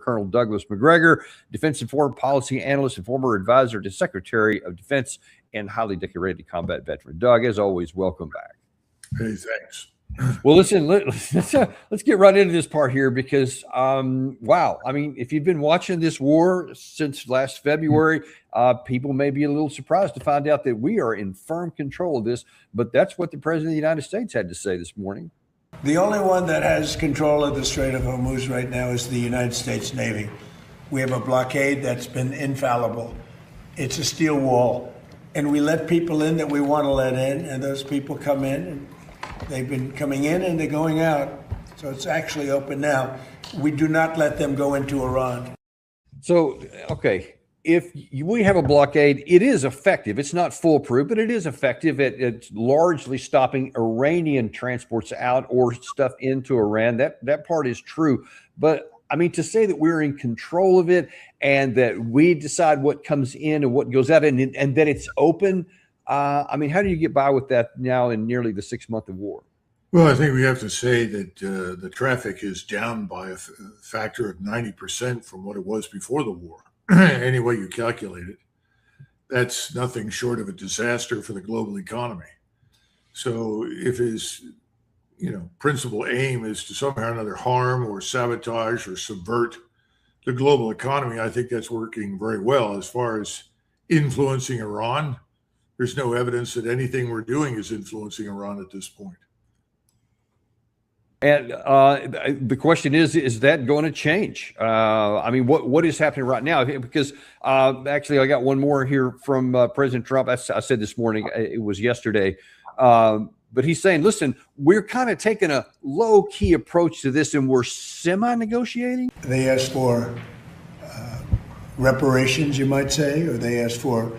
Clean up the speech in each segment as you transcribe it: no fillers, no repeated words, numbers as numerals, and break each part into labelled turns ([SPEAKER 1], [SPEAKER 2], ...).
[SPEAKER 1] Colonel Douglas Macgregor, defense and foreign policy analyst and former advisor to Secretary of Defense and highly decorated combat veteran. Doug, as always, welcome back.
[SPEAKER 2] Hey, thanks.
[SPEAKER 1] Well, listen, let's get right into this part here because, wow, I mean, if you've been watching this war since last February, people may be a little surprised to find out that we are in firm control of this, but that's what the President of the United States had to say this morning.
[SPEAKER 3] The only one that has control of the Strait of Hormuz right now is the United States Navy. We have a blockade that's been infallible. It's a steel wall, and we let people in that we want to let in, and those people come in, and they've been coming in and they're going out. So it's actually open now. We do not let them go into Iran.
[SPEAKER 1] So, okay, if we have a blockade, it is effective. It's not foolproof, but it is effective at largely stopping Iranian transports out or stuff into Iran. That part is true. But I mean, to say that we're in control of it and that we decide what comes in and what goes out and that it's open, I mean, how do you get by with that now in nearly the 6 month of war?
[SPEAKER 2] Well, I think we have to say that the traffic is down by a factor of 90% from what it was before the war. Any way you calculate it, that's nothing short of a disaster for the global economy. So if his, principal aim is to somehow or another harm or sabotage or subvert the global economy, I think that's working very well. As far as influencing Iran, there's no evidence that anything we're doing is influencing Iran at this point.
[SPEAKER 1] And the question is that going to change? I mean, what is happening right now? Because actually, I got one more here from President Trump. I said this morning, it was yesterday. But he's saying, listen, we're kind of taking a low-key approach to this and we're semi-negotiating.
[SPEAKER 3] They asked for reparations, you might say, or they asked for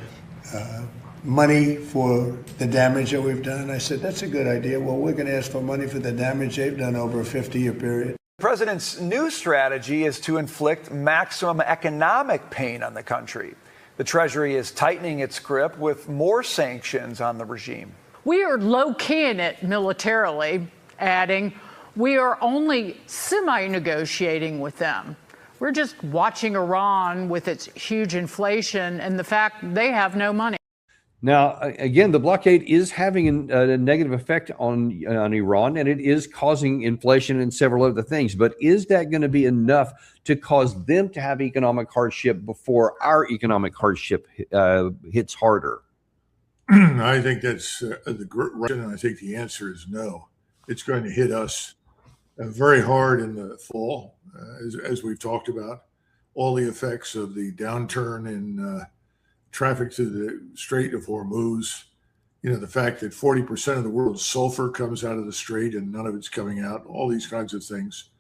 [SPEAKER 3] money for the damage that we've done. I said, that's a good idea. Well, we're going to ask for money for the damage they've done over a 50-year period.
[SPEAKER 4] The president's new strategy is to inflict maximum economic pain on the country. The Treasury is tightening its grip with more sanctions on the regime.
[SPEAKER 5] We are low-keying it militarily, adding, we are only semi-negotiating with them. We're just watching Iran with its huge inflation and the fact they have no money.
[SPEAKER 1] Now, again, the blockade is having a negative effect on Iran, and it is causing inflation and several other things. But is that going to be enough to cause them to have economic hardship before our economic hardship hits harder?
[SPEAKER 2] I think that's the question, and I think the answer is no. It's going to hit us very hard in the fall, as we've talked about. All the effects of the downturn in traffic to the Strait of Hormuz, the fact that 40% of the world's sulfur comes out of the strait and none of it's coming out, all these kinds of things.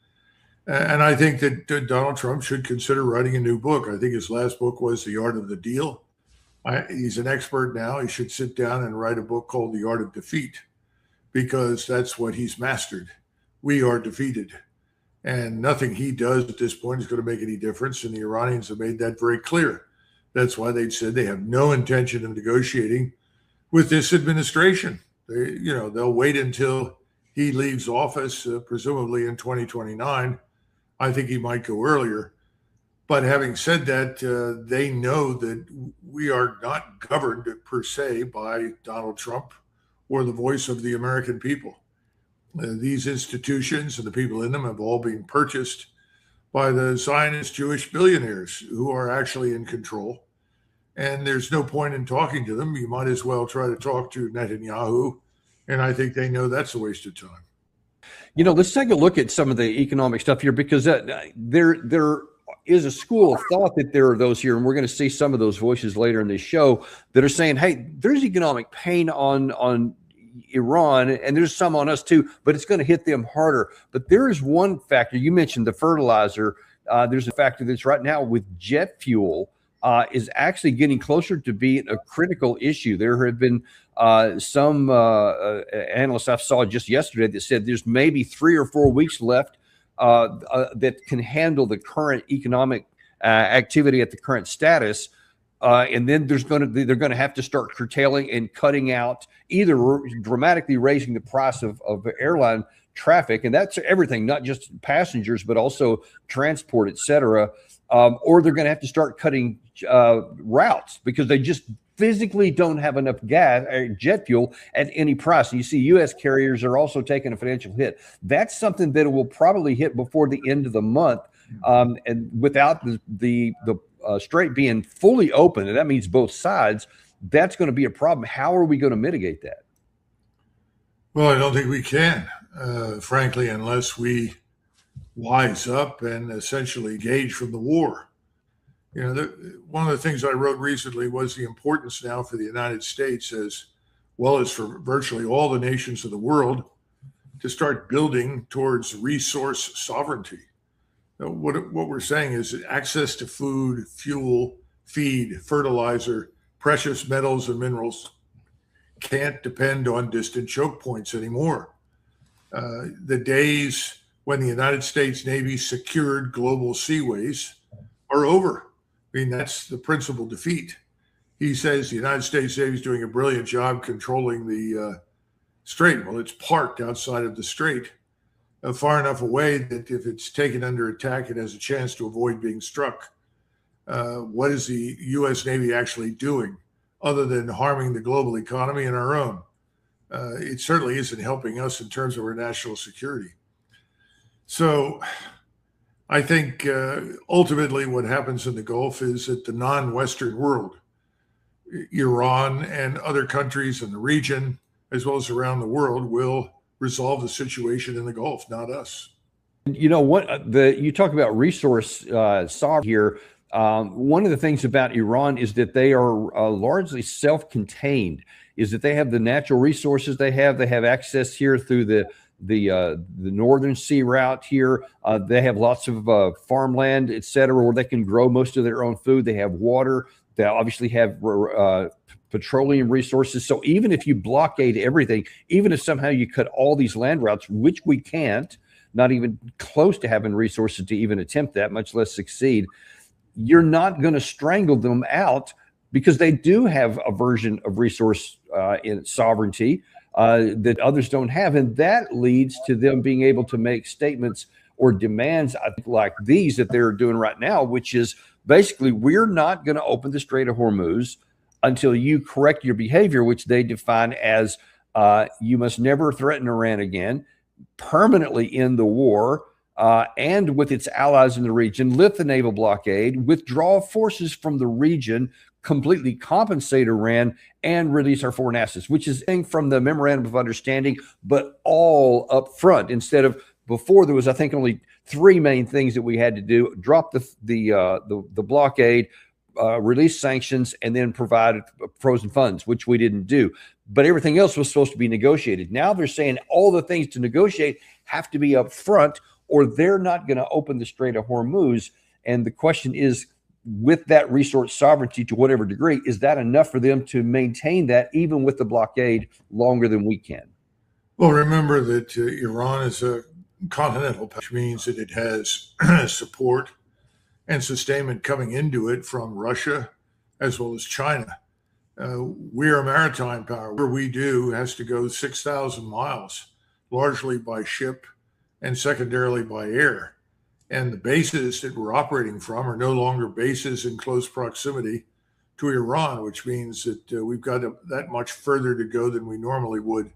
[SPEAKER 2] And I think that Donald Trump should consider writing a new book. I think his last book was The Art of the Deal. He's an expert now. He should sit down and write a book called The Art of Defeat, because that's what he's mastered. We are defeated. And nothing he does at this point is going to make any difference. And the Iranians have made that very clear. That's why they've said they have no intention of negotiating with this administration. They'll wait until he leaves office, presumably in 2029. I think he might go earlier. But having said that, they know that we are not governed per se by Donald Trump or the voice of the American people. These institutions and the people in them have all been purchased by the Zionist Jewish billionaires who are actually in control. And there's no point in talking to them. You might as well try to talk to Netanyahu. And I think they know that's a waste of time.
[SPEAKER 1] Let's take a look at some of the economic stuff here, because there is a school of thought that there are those here, and we're going to see some of those voices later in this show, that are saying, hey, there's economic pain on Iran, and there's some on us too, but it's going to hit them harder. But there is one factor. You mentioned the fertilizer. There's a factor that's right now with jet fuel is actually getting closer to being a critical issue. There have been some analysts I saw just yesterday that said there's maybe 3 or 4 weeks left that can handle the current economic activity at the current status. And then they're going to have to start curtailing and cutting out, either dramatically raising the price of airline traffic, and that's everything, not just passengers, but also transport, et cetera. Or they're going to have to start cutting routes because they just physically don't have enough gas or jet fuel at any price. And you see U.S. carriers are also taking a financial hit. That's something that will probably hit before the end of the month. And without the strait being fully open, and that means both sides, that's going to be a problem. How are we going to mitigate that?
[SPEAKER 2] Well, I don't think we can, frankly, unless we wise up and essentially engage from the war. You know, one of the things I wrote recently was the importance now for the United States, as well as for virtually all the nations of the world, to start building towards resource sovereignty. What we're saying is that access to food, fuel, feed, fertilizer, precious metals and minerals can't depend on distant choke points anymore. The days when the United States Navy secured global seaways are over. I mean, that's the principal defeat. He says the United States Navy is doing a brilliant job controlling the strait. Well, it's parked outside of the strait, far enough away that if it's taken under attack, it has a chance to avoid being struck. What is the U.S. Navy actually doing other than harming the global economy and our own? It certainly isn't helping us in terms of our national security. So I think ultimately what happens in the Gulf is that the non-Western world, Iran and other countries in the region, as well as around the world, will resolve the situation in the Gulf, not us.
[SPEAKER 1] You know what? You talk about resource sovereignty here. One of the things about Iran is that they are largely self-contained. Is that they have the natural resources they have access here through the northern sea route here. They have lots of farmland, et cetera, where they can grow most of their own food. They have water. They obviously have petroleum resources. So even if you blockade everything, even if somehow you cut all these land routes, which we can't, not even close to having resources to even attempt that, much less succeed, you're not going to strangle them out because they do have a version of resource in sovereignty that others don't have. And that leads to them being able to make statements or demands, I think, like these that they're doing right now, which is basically, we're not going to open the Strait of Hormuz until you correct your behavior, which they define as you must never threaten Iran again, permanently end the war, and with its allies in the region, lift the naval blockade, withdraw forces from the region, completely compensate Iran, and release our foreign assets, which is from the memorandum of understanding, but all up front. Instead of before, there was, I think, only three main things that we had to do: drop the blockade, release sanctions, and then provide frozen funds, which we didn't do. But everything else was supposed to be negotiated. Now they're saying all the things to negotiate have to be up front, or they're not going to open the Strait of Hormuz. And the question is, with that resource sovereignty to whatever degree, is that enough for them to maintain that even with the blockade longer than we can?
[SPEAKER 2] Well, remember that Iran is a continental, which means that it has support and sustainment coming into it from Russia as well as China. We're a maritime power. Where we do has to go 6,000 miles, largely by ship and secondarily by air. And the bases that we're operating from are no longer bases in close proximity to Iran, which means that we've got that much further to go than we normally would,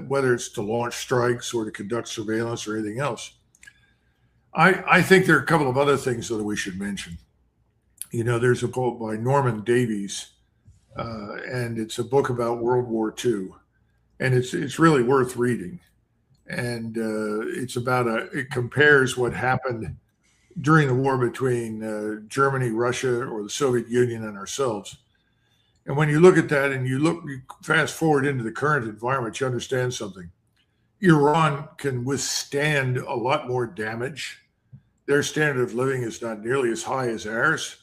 [SPEAKER 2] whether it's to launch strikes or to conduct surveillance or anything else. I think there are a couple of other things that we should mention. You know, there's a quote by Norman Davies, and it's a book about World War II, and it's really worth reading. And it's about it compares what happened during the war between Germany, Russia, or the Soviet Union and ourselves. And when you look at that and you fast forward into the current environment, you understand something. Iran can withstand a lot more damage. Their standard of living is not nearly as high as ours.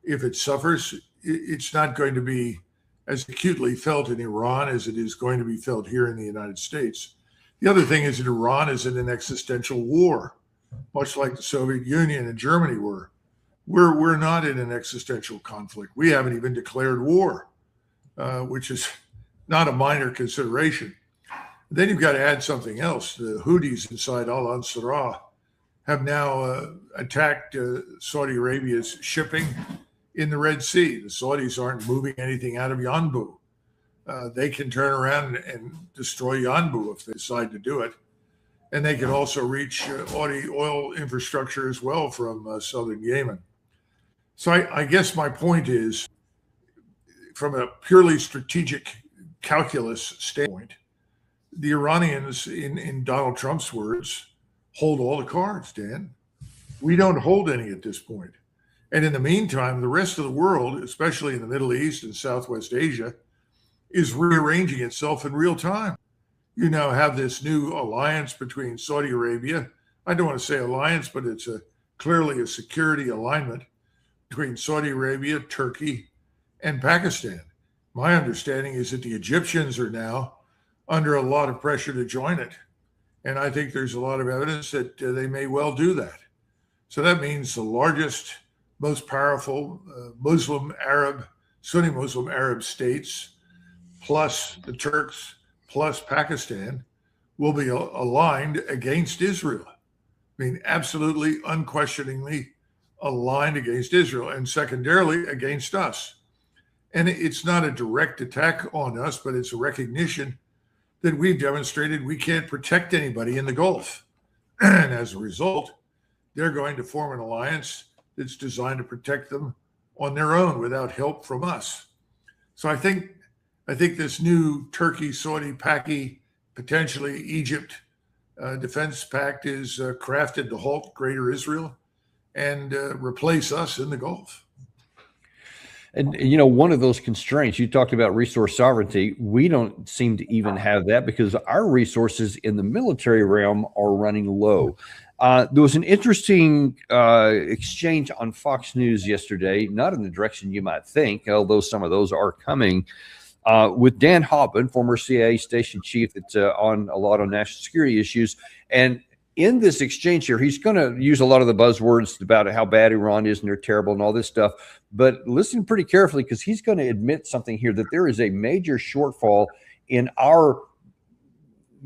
[SPEAKER 2] If it suffers, it's not going to be as acutely felt in Iran as it is going to be felt here in the United States. The other thing is that Iran is in an existential war, much like the Soviet Union and Germany were. We're not in an existential conflict. We haven't even declared war, which is not a minor consideration. Then you've got to add something else. The Houthis inside al-Ansarah have now attacked Saudi Arabia's shipping in the Red Sea. The Saudis aren't moving anything out of Yanbu. They can turn around and destroy Yanbu if they decide to do it. And they can also reach oil infrastructure as well from southern Yemen. So I guess my point is, from a purely strategic calculus standpoint, the Iranians, in Donald Trump's words, hold all the cards, Dan. We don't hold any at this point. And in the meantime, the rest of the world, especially in the Middle East and Southwest Asia, is rearranging itself in real time. You now have this new alliance between Saudi Arabia. I don't want to say alliance, but it's clearly a security alignment between Saudi Arabia, Turkey, and Pakistan. My understanding is that the Egyptians are now under a lot of pressure to join it. And I think there's a lot of evidence that they may well do that. So that means the largest, most powerful Sunni Muslim Arab states, plus the Turks, plus Pakistan, will be aligned against Israel. I mean, absolutely, unquestioningly aligned against Israel, and secondarily against us. And it's not a direct attack on us, but it's a recognition that we've demonstrated we can't protect anybody in the Gulf. And as a result, they're going to form an alliance that's designed to protect them on their own without help from us. So I think this new Turkey, Saudi, Paki, potentially Egypt defense pact is crafted to halt Greater Israel and replace us in the Gulf.
[SPEAKER 1] And, one of those constraints, you talked about resource sovereignty. We don't seem to even have that because our resources in the military realm are running low. There was an interesting exchange on Fox News yesterday, not in the direction you might think, although some of those are coming, with Dan Hoffman, former CIA station chief that's on a lot of national security issues. And in this exchange here, he's going to use a lot of the buzzwords about how bad Iran is and they're terrible and all this stuff. But listen pretty carefully, because he's going to admit something here, that there is a major shortfall in our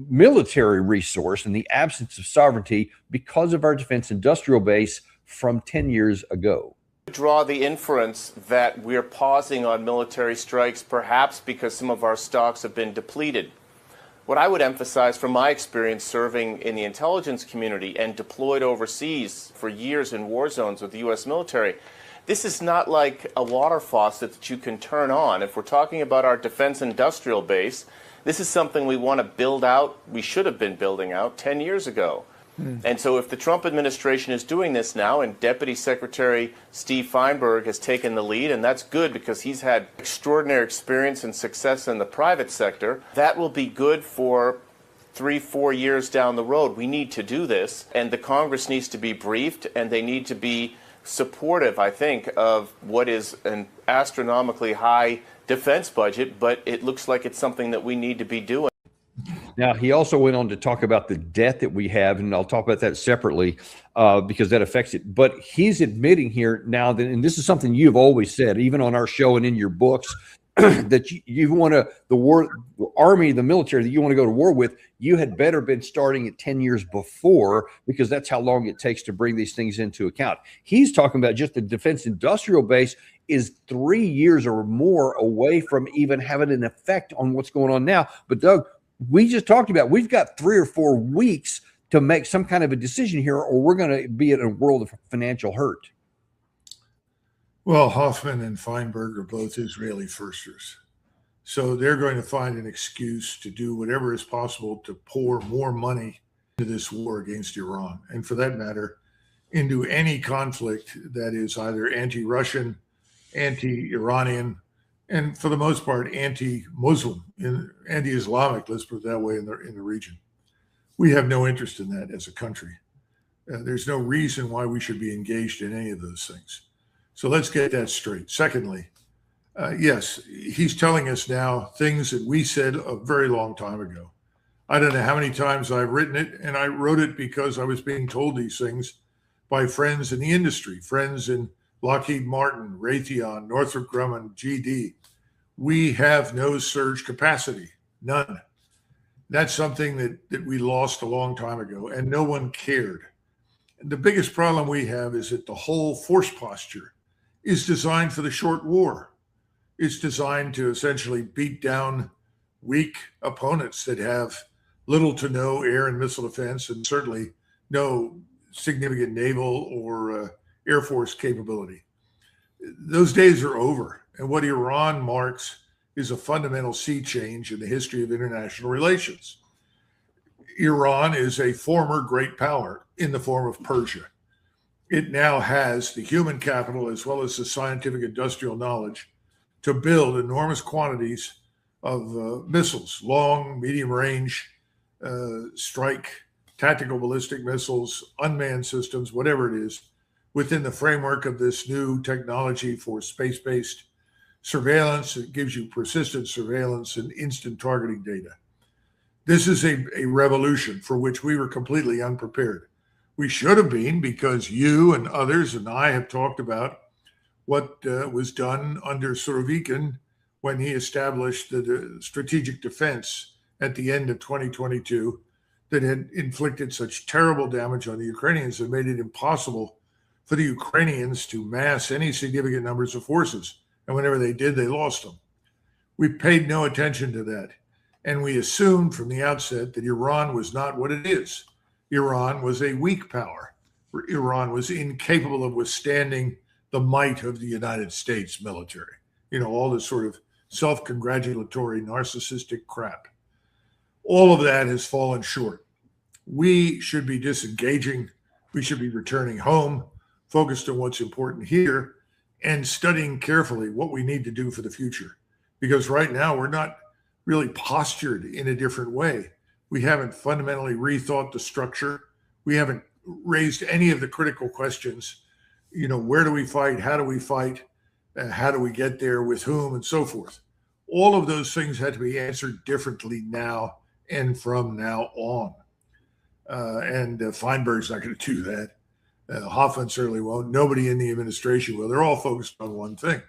[SPEAKER 1] military resource and the absence of sovereignty because of our defense industrial base from 10 years ago.
[SPEAKER 6] Draw the inference that we're pausing on military strikes, perhaps because some of our stocks have been depleted. What I would emphasize from my experience serving in the intelligence community and deployed overseas for years in war zones with the U.S. military, this is not like a water faucet that you can turn on. If we're talking about our defense industrial base, this is something we want to build out. We should have been building out 10 years ago. And so if the Trump administration is doing this now, and Deputy Secretary Steve Feinberg has taken the lead, and that's good because he's had extraordinary experience and success in the private sector, that will be good for 3-4 years down the road. We need to do this, and the Congress needs to be briefed, and they need to be supportive, I think, of what is an astronomically high defense budget, but it looks like it's something that we need to be doing.
[SPEAKER 1] Now, he also went on to talk about the debt that we have, and I'll talk about that separately because that affects it. But he's admitting here now that, and this is something you've always said, even on our show and in your books, that you want to, the army, the military that you want to go to war with, you had better been starting it 10 years before, because that's how long it takes to bring these things into account. He's talking about just the defense industrial base is 3 years or more away from even having an effect on what's going on now. But Doug, we just talked about, we've got 3 or 4 weeks to make some kind of a decision here, or we're going to be in a world of financial hurt.
[SPEAKER 2] Well, Hoffman and Feinberg are both Israeli firsters. So they're going to find an excuse to do whatever is possible to pour more money into this war against Iran. And for that matter, into any conflict that is either anti-Russian, anti-Iranian, and for the most part, anti-Muslim, anti-Islamic, let's put it that way, in the region. We have no interest in that as a country. There's no reason why we should be engaged in any of those things. So let's get that straight. Secondly, yes, he's telling us now things that we said a very long time ago. I don't know how many times I've written it, and I wrote it because I was being told these things by friends in the industry, friends in Lockheed Martin, Raytheon, Northrop Grumman, GD. We have no surge capacity, none. That's something that we lost a long time ago, and no one cared. And the biggest problem we have is that the whole force posture is designed for the short war. It's designed to essentially beat down weak opponents that have little to no air and missile defense, and certainly no significant naval or Air Force capability. Those days are over. And what Iran marks is a fundamental sea change in the history of international relations. Iran is a former great power in the form of Persia. It now has the human capital as well as the scientific industrial knowledge to build enormous quantities of missiles, long, medium range, strike, tactical ballistic missiles, unmanned systems, whatever it is, within the framework of this new technology for space-based surveillance. It gives you persistent surveillance and instant targeting data. This is a revolution for which we were completely unprepared. We should have been, because you and others and I have talked about what was done under Surovikin when he established the strategic defense at the end of 2022 that had inflicted such terrible damage on the Ukrainians and made it impossible for the Ukrainians to mass any significant numbers of forces. And whenever they did, they lost them. We paid no attention to that. And we assumed from the outset that Iran was not what it is. Iran was a weak power. Iran was incapable of withstanding the might of the United States military. You know, all this sort of self-congratulatory, narcissistic crap. All of that has fallen short. We should be disengaging. We should be returning home, focused on what's important here, and studying carefully what we need to do for the future. Because right now, we're not really postured in a different way. We haven't fundamentally rethought the structure. We haven't raised any of the critical questions. You know, where do we fight? How do we fight? How do we get there? With whom? And so forth. All of those things had to be answered differently now and from now on. Feinberg's not going to do that. Hoffman certainly won't. Nobody in the administration will. They're all focused on one thing.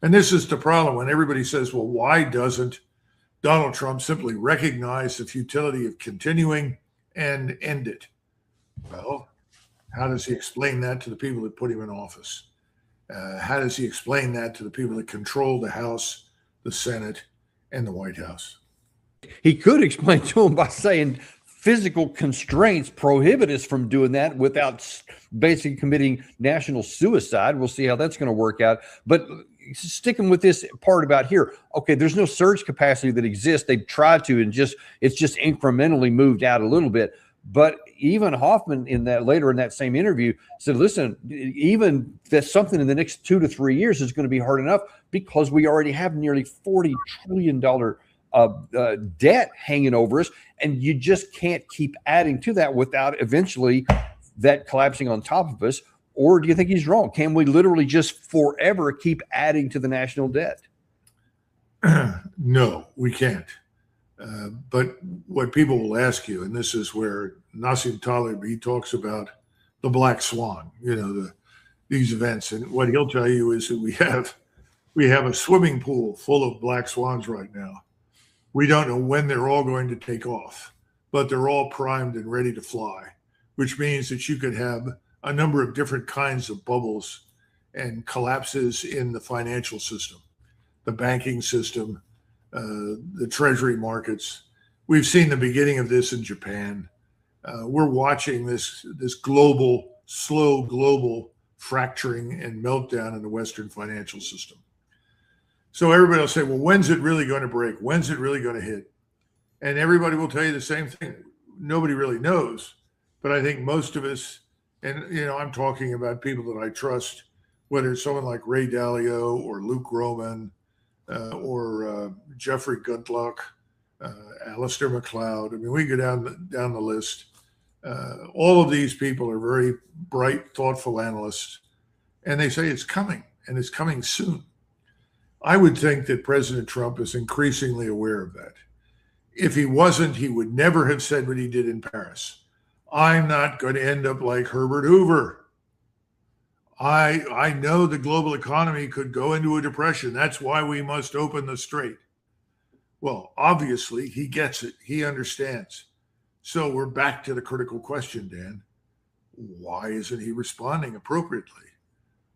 [SPEAKER 2] And this is the problem when everybody says, well, why doesn't Donald Trump simply recognize the futility of continuing and end it? Well, how does he explain that to the people that put him in office? How does he explain that to the people that control the House, the Senate, and the White House?
[SPEAKER 1] He could explain to them by saying physical constraints prohibit us from doing that without basically committing national suicide. We'll see how that's going to work out. But sticking with this part about here, okay, there's no surge capacity that exists. They've tried to, and it's just incrementally moved out a little bit. But even Hoffman later in that same interview said, listen, even that something in the next 2 to 3 years is going to be hard enough because we already have nearly $40 trillion debt hanging over us, and you just can't keep adding to that without eventually that collapsing on top of us. Or do you think he's wrong? Can we literally just forever keep adding to the national debt?
[SPEAKER 2] No, we can't. But what people will ask you, and this is where Nassim Taleb, he talks about the black swan, you know, these events. And what he'll tell you is that we have a swimming pool full of black swans right now. We don't know when they're all going to take off, but they're all primed and ready to fly, which means that you could have a number of different kinds of bubbles and collapses in the financial system, the banking system, the treasury markets. We've seen the beginning of this in Japan. We're watching this slow global fracturing and meltdown in the Western financial system. So everybody will say, well, when's it really going to break? When's it really going to hit? And everybody will tell you the same thing. Nobody really knows. But I think most of us, and you know, I'm talking about people that I trust, whether it's someone like Ray Dalio or Luke Roman or Jeffrey Gundlach, Alistair McLeod. I mean, we go down the list. All of these people are very bright, thoughtful analysts, and they say it's coming, and it's coming soon. I would think that President Trump is increasingly aware of that. If he wasn't, he would never have said what he did in Paris. I'm not going to end up like Herbert Hoover. I know the global economy could go into a depression. That's why we must open the strait. Well, obviously, he gets it. He understands. So we're back to the critical question, Dan. Why isn't he responding appropriately?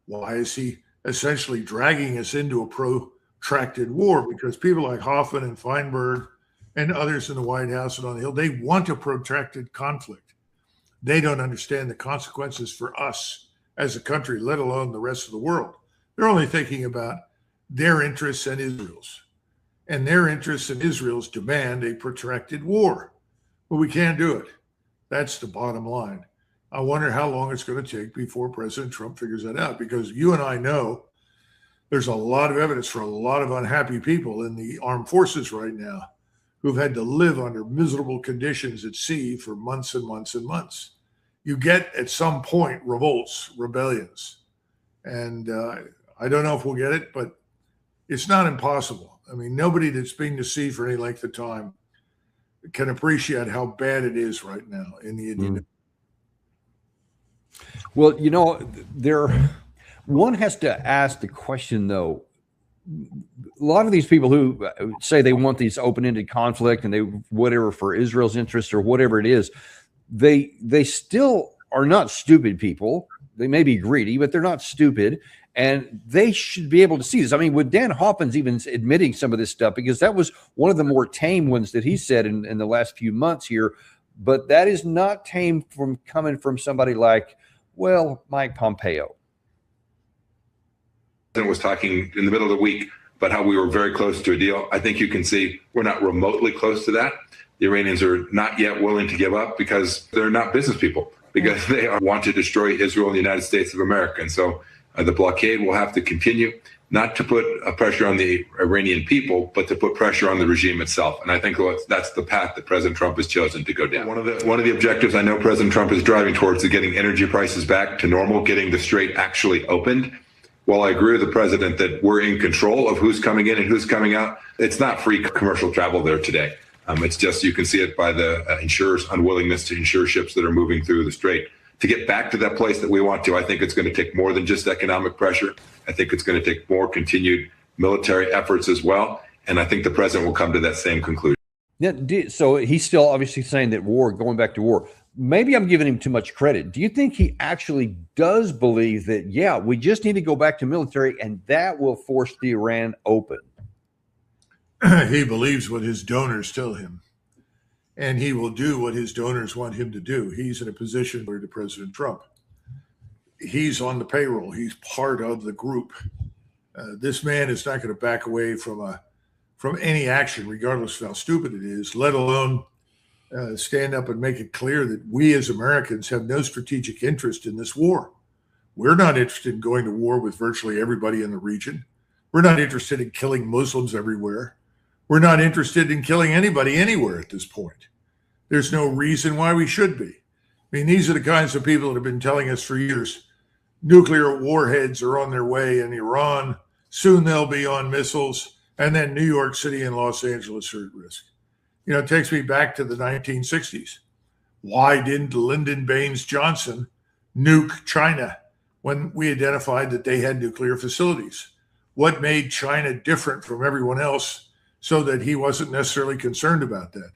[SPEAKER 2] Why is he essentially dragging us into a protracted war? Because people like Hoffman and Feinberg and others in the White House and on the Hill, they want a protracted conflict. They don't understand the consequences for us as a country, let alone the rest of the world. They're only thinking about their interests and Israel's. And their interests and Israel's demand a protracted war. But we can't do it. That's the bottom line. I wonder how long it's going to take before President Trump figures that out, because you and I know there's a lot of evidence for a lot of unhappy people in the armed forces right now who've had to live under miserable conditions at sea for months and months and months. You get at some point revolts, rebellions. And I don't know if we'll get it, but it's not impossible. I mean, nobody that's been to sea for any length of time can appreciate how bad it is right now in the Indian.
[SPEAKER 1] Well, one has to ask the question, though. A lot of these people who say they want these open-ended conflict and they whatever for Israel's interest or whatever it is, they still are not stupid people. They may be greedy, but they're not stupid. And they should be able to see this. I mean, with Dan Hoffman's even admitting some of this stuff, because that was one of the more tame ones that he said in the last few months here. But that is not tame from coming from somebody like, well, Mike Pompeo.
[SPEAKER 7] Was talking in the middle of the week about how we were very close to a deal. I think you can see we're not remotely close to that. The Iranians are not yet willing to give up because they're not business people, because they want to destroy Israel and the United States of America. And so the blockade will have to continue, not to put a pressure on the Iranian people, but to put pressure on the regime itself. And I think that's the path that President Trump has chosen to go down. One of the objectives I know President Trump is driving towards is getting energy prices back to normal, getting the strait actually opened. While I agree with the president that we're in control of who's coming in and who's coming out, it's not free commercial travel there today. It's just, you can see it by the insurers' unwillingness to insure ships that are moving through the strait. To get back to that place that we want to, I think it's going to take more than just economic pressure. I think it's going to take more continued military efforts as well. And I think the president will come to that same conclusion.
[SPEAKER 1] Yeah, so he's still obviously saying that going back to war. Maybe I'm giving him too much credit. Do you think he actually does believe that, yeah, we just need to go back to military and that will force the Iran open?
[SPEAKER 2] He believes what his donors tell him, and he will do what his donors want him to do. He's in a position where to President Trump. He's on the payroll. He's part of the group. This man is not going to back away from any action, regardless of how stupid it is, let alone stand up and make it clear that we as Americans have no strategic interest in this war. We're not interested in going to war with virtually everybody in the region. We're not interested in killing Muslims everywhere. We're not interested in killing anybody anywhere at this point. There's no reason why we should be. I mean, these are the kinds of people that have been telling us for years, nuclear warheads are on their way in Iran. Soon they'll be on missiles. And then New York City and Los Angeles are at risk. It takes me back to the 1960s. Why didn't Lyndon Baines Johnson nuke China when we identified that they had nuclear facilities? What made China different from everyone else so that he wasn't necessarily concerned about that?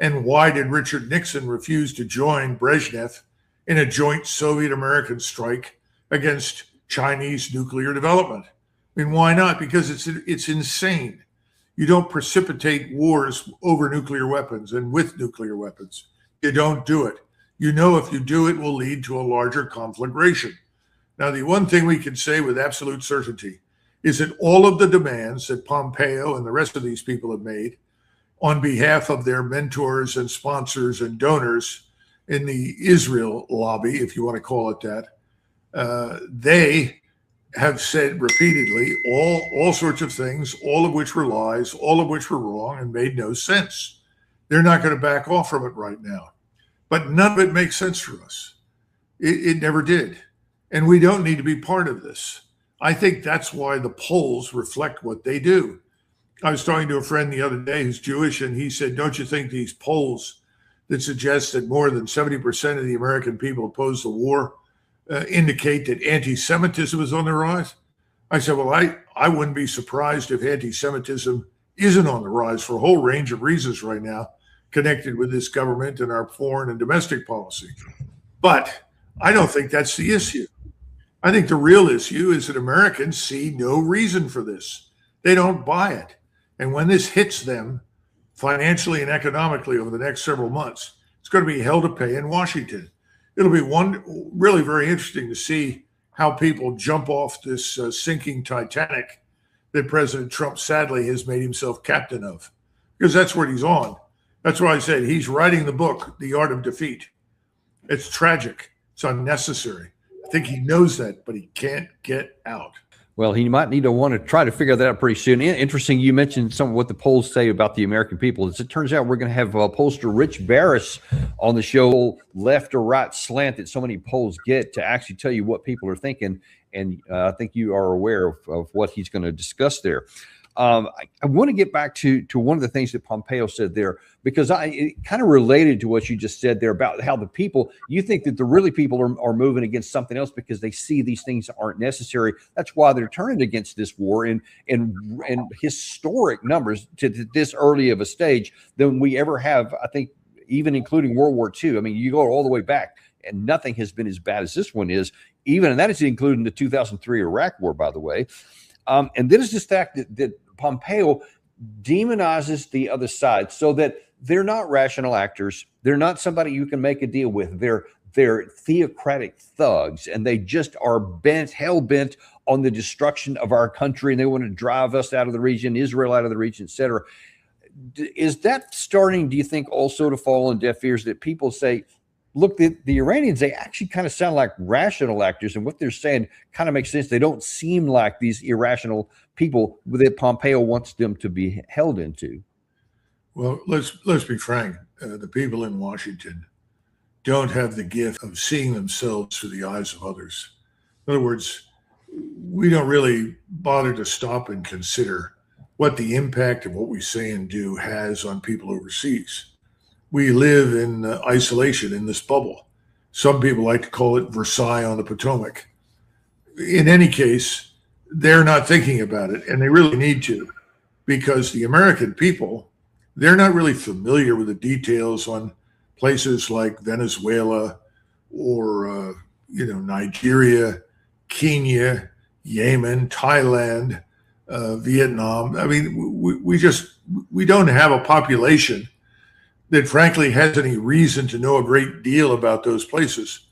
[SPEAKER 2] And why did Richard Nixon refuse to join Brezhnev in a joint Soviet-American strike against Chinese nuclear development? I mean, why not? Because it's insane. You don't precipitate wars over nuclear weapons and with nuclear weapons. You don't do it. If you do, it will lead to a larger conflagration. Now, the one thing we can say with absolute certainty is that all of the demands that Pompeo and the rest of these people have made on behalf of their mentors and sponsors and donors in the Israel lobby, if you want to call it that, they have said repeatedly all sorts of things, all of which were lies, all of which were wrong and made no sense. They're not going to back off from it right now. But none of it makes sense for us. It never did. And we don't need to be part of this. I think that's why the polls reflect what they do. I was talking to a friend the other day who's Jewish, and he said, don't you think these polls that suggest that more than 70% of the American people oppose the war indicate that anti-Semitism is on the rise? I said, well, I wouldn't be surprised if anti-Semitism isn't on the rise for a whole range of reasons right now connected with this government and our foreign and domestic policy. But I don't think that's the issue. I think the real issue is that Americans see no reason for this. They don't buy it. And when this hits them financially and economically over the next several months, it's going to be hell to pay in Washington. It'll be really very interesting to see how people jump off this sinking Titanic that President Trump sadly has made himself captain of, because that's what he's on. That's why I said he's writing the book, The Art of Defeat. It's tragic. It's unnecessary. I think he knows that, but he can't get out.
[SPEAKER 1] Well, he might need to want to try to figure that out pretty soon. Interesting, you mentioned some of what the polls say about the American people. As it turns out, we're going to have pollster Rich Barris on the show, left or right slant that so many polls get, to actually tell you what people are thinking. And I think you are aware of what he's going to discuss there. I want to get back to one of the things that Pompeo said there, because it kind of related to what you just said there about how the people, you think that the really people are moving against something else because they see these things aren't necessary. That's why they're turning against this war in historic numbers to this early of a stage than we ever have, I think, even including World War II. I mean, you go all the way back and nothing has been as bad as this one is, and that is including the 2003 Iraq War, by the way. And then it's this fact that Pompeo demonizes the other side so that they're not rational actors. They're not somebody you can make a deal with. They're theocratic thugs, and they just are hell-bent on the destruction of our country, and they want to drive us out of the region, Israel out of the region, etc. Is that starting, do you think, also to fall on deaf ears, that people say, look, the Iranians, they actually kind of sound like rational actors, and what they're saying kind of makes sense. They don't seem like these irrational people that Pompeo wants them to be held into.
[SPEAKER 2] Well, let's be frank. The people in Washington don't have the gift of seeing themselves through the eyes of others. In other words, we don't really bother to stop and consider what the impact of what we say and do has on people overseas. We live in isolation in this bubble. Some people like to call it Versailles on the Potomac. In any case, they're not thinking about it, and they really need to, because the American people, they're not really familiar with the details on places like Venezuela or Nigeria, Kenya, Yemen, Thailand, Vietnam. I mean, we don't have a population that frankly has any reason to know a great deal about those places.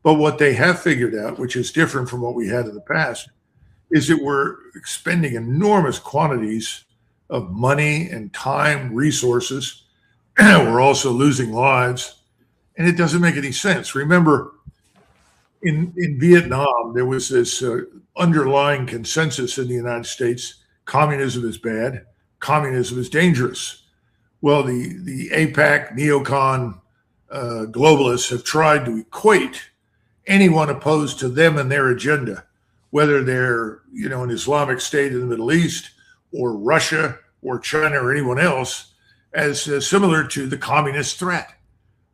[SPEAKER 2] But what they have figured out, which is different from what we had in the past, is that we're expending enormous quantities of money and time, resources. We're also losing lives, and it doesn't make any sense. Remember, in Vietnam, there was this underlying consensus in the United States: communism is bad, communism is dangerous. Well, the APAC neocon globalists have tried to equate anyone opposed to them and their agenda, whether they're an Islamic State in the Middle East or Russia or China or anyone else, as similar to the communist threat.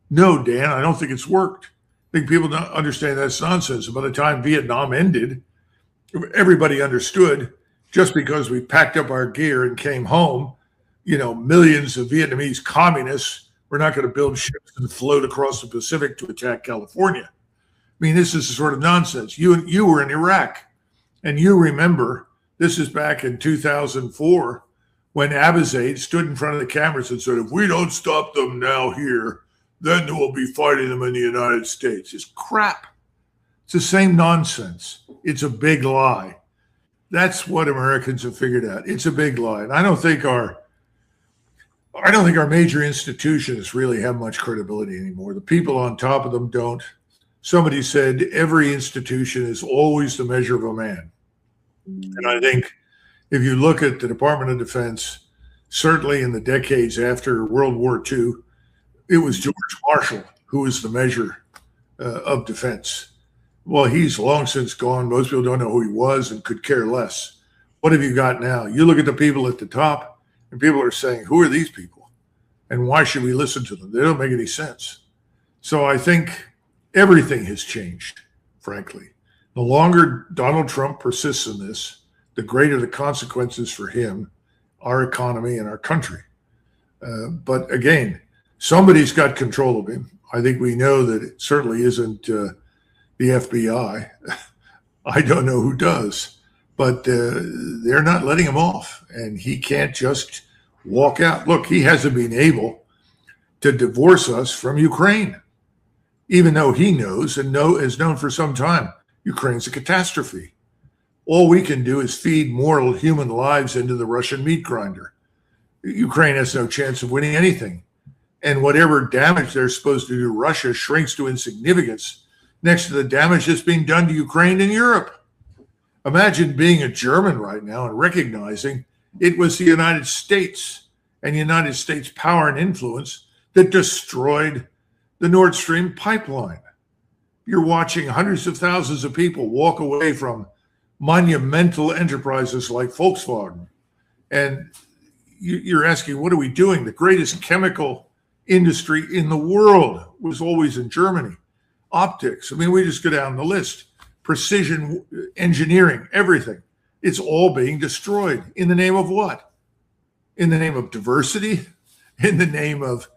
[SPEAKER 2] No, Dan, I don't think it's worked. I think people don't understand that's nonsense. And by the time Vietnam ended, everybody understood, just because we packed up our gear and came home, millions of Vietnamese communists were not going to build ships and float across the Pacific to attack California. I mean, this is the sort of nonsense. You were in Iraq, and you remember, this is back in 2004, when Abizaid stood in front of the cameras and said, if we don't stop them now here, then we'll be fighting them in the United States. It's crap. It's the same nonsense. It's a big lie. That's what Americans have figured out. It's a big lie. And I don't think our major institutions really have much credibility anymore. The people on top of them don't. Somebody said every institution is always the measure of a man. And I think if you look at the Department of Defense, certainly in the decades after World War II, it was George Marshall who was the measure of defense. Well, he's long since gone. Most people don't know who he was and could care less. What have you got now? You look at the people at the top, and people are saying, who are these people? And why should we listen to them? They don't make any sense. So I think everything has changed, frankly. The longer Donald Trump persists in this, the greater the consequences for him our economy and our country. But again, somebody's got control of him. I think we know that it certainly isn't the FBI. I don't know who does, but they're not letting him off, and he can't just walk out. Look, he hasn't been able to divorce us from Ukraine, even though he knows and has known for some time Ukraine's a catastrophe. All we can do is feed more human lives into the Russian meat grinder. Ukraine has no chance of winning anything. And whatever damage they're supposed to do to Russia shrinks to insignificance next to the damage that's being done to Ukraine and Europe. Imagine being a German right now and recognizing it was the United States and United States power and influence that destroyed the Nord Stream pipeline. You're watching hundreds of thousands of people walk away from monumental enterprises like Volkswagen. And you're asking, what are we doing? The greatest chemical industry in the world was always in Germany. Optics. I mean, we just go down the list. Precision engineering, everything. It's all being destroyed. In the name of what? In the name of diversity? In the name of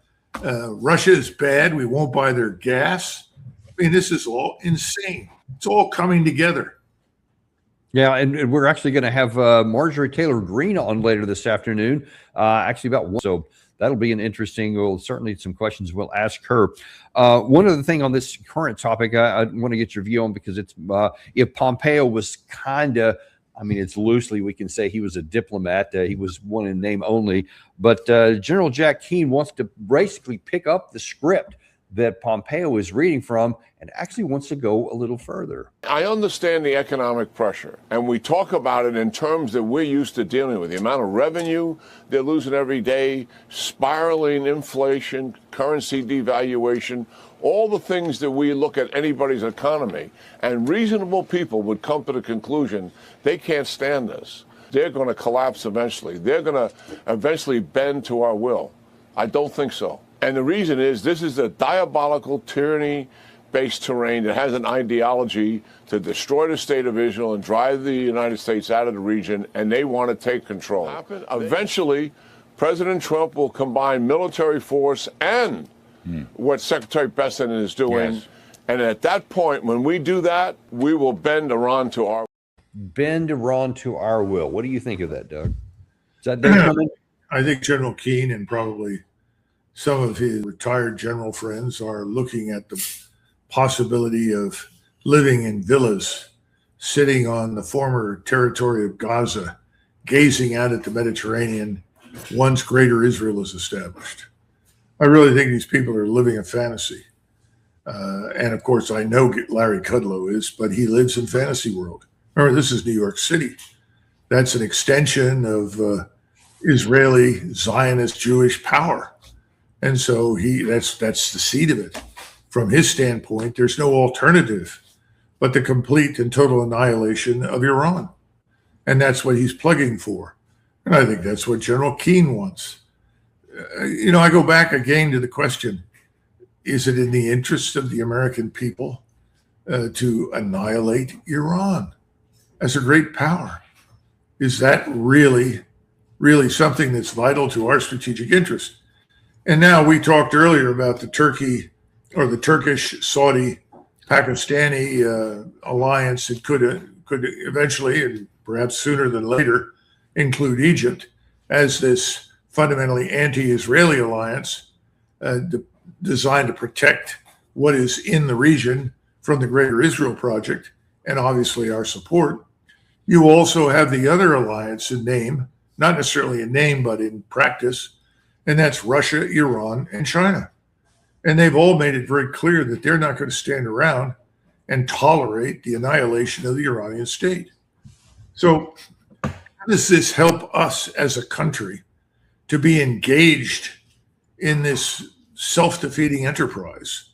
[SPEAKER 2] Russia is bad, we won't buy their gas? I mean, this is all insane. It's all coming together.
[SPEAKER 1] Yeah, and we're actually going to have Marjorie Taylor Greene on later this afternoon, actually about one. So that'll be an interesting, well, certainly some questions we'll ask her. One other thing on this current topic I want to get your view on, because it's if Pompeo was kind of, I mean, it's loosely, we can say he was a diplomat. He was one in name only. But General Jack Keane wants to basically pick up the script that Pompeo is reading from and actually wants to go a little further.
[SPEAKER 8] I understand the economic pressure, and we talk about it in terms that we're used to dealing with. The amount of revenue they're losing every day, spiraling inflation, currency devaluation, all the things that we look at anybody's economy, and reasonable people would come to the conclusion they can't stand this. They're going to collapse eventually. They're going to eventually bend to our will. I don't think so. And the reason is this is a diabolical tyranny-based terrain that has an ideology to destroy the state of Israel and drive the United States out of the region, and they want to take control. Eventually, President Trump will combine military force and what Secretary Bessent is doing. Yes. And at that point, when we do that, we will bend Iran to our will. What do you think of that, Doug?
[SPEAKER 1] Is that day coming?
[SPEAKER 2] I think General Keane and probably some of his retired general friends are looking at the possibility of living in villas, sitting on the former territory of Gaza, gazing out at the Mediterranean once Greater Israel is established. I really think these people are living a fantasy. And of course, I know Larry Kudlow is, but he lives in fantasy world. Remember, this is New York City. That's an extension of Israeli Zionist Jewish power. And so that's the seed of it. From his standpoint, there's no alternative but the complete and total annihilation of Iran. And that's what he's plugging for. And I think that's what General Keane wants. I go back again to the question, is it in the interest of the American people to annihilate Iran as a great power? Is that really, really something that's vital to our strategic interest? And now we talked earlier about the Turkish, Saudi, Pakistani alliance that could eventually, and perhaps sooner than later, include Egypt as this fundamentally anti-Israeli alliance designed to protect what is in the region from the Greater Israel Project, and obviously our support. You also have the other alliance in name, not necessarily in name, but in practice, and that's Russia, Iran, and China. And they've all made it very clear that they're not going to stand around and tolerate the annihilation of the Iranian state. So how does this help us as a country to be engaged in this self-defeating enterprise?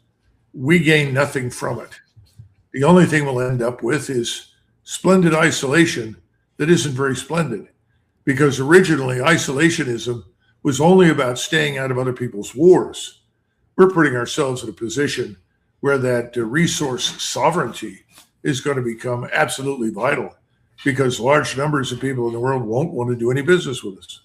[SPEAKER 2] We gain nothing from it. The only thing we'll end up with is splendid isolation that isn't very splendid, because originally isolationism was only about staying out of other people's wars. We're putting ourselves in a position where that resource sovereignty is going to become absolutely vital, because large numbers of people in the world won't want to do any business with us.